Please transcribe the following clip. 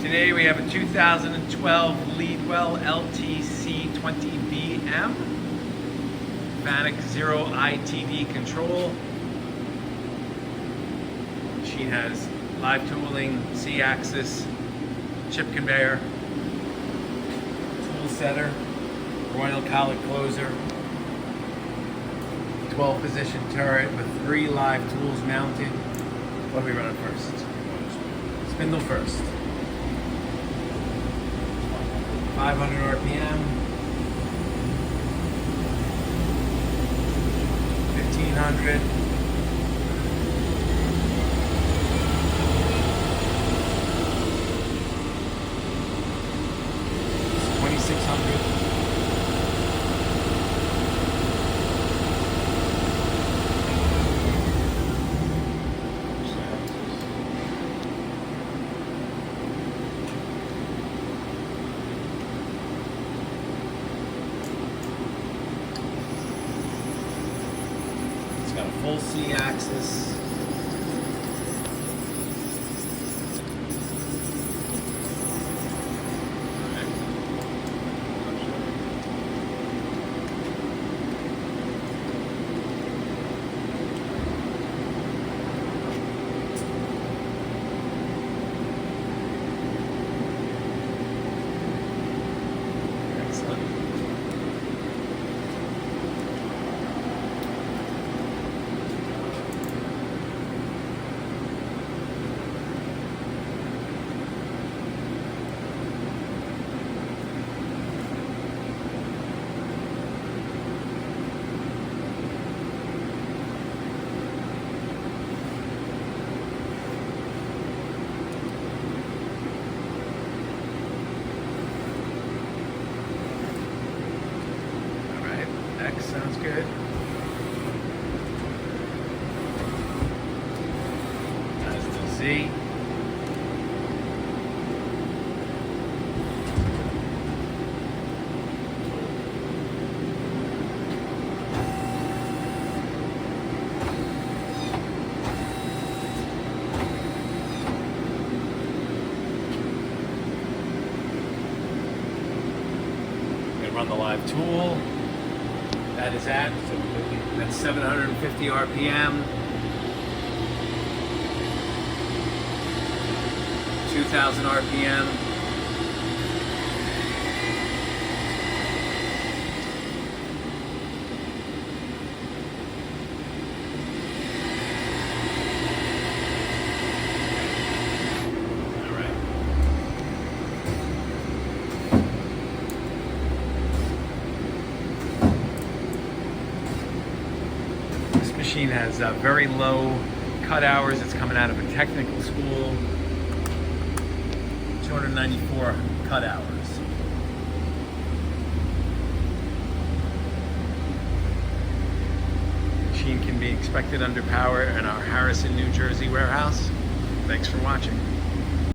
Today we have a 2012 Leadwell LTC-20BM. Fanuc 0 ITD control. Machine has live tooling, C-axis, chip conveyor, tool setter, royal collet closer, 12 position turret with 3 live tools mounted. What are we running first? Spindle first. 500 RPM, 1500, 2600, 'Got a full C-axis. Excellent. X sounds good. That's the Z. Gonna run the live tool. That is at 750 RPM, 2000 RPM. Machine has very low cut hours. It's coming out of a technical school. 294 cut hours. Machine can be expected under power in our Harrison, New Jersey warehouse. Thanks for watching.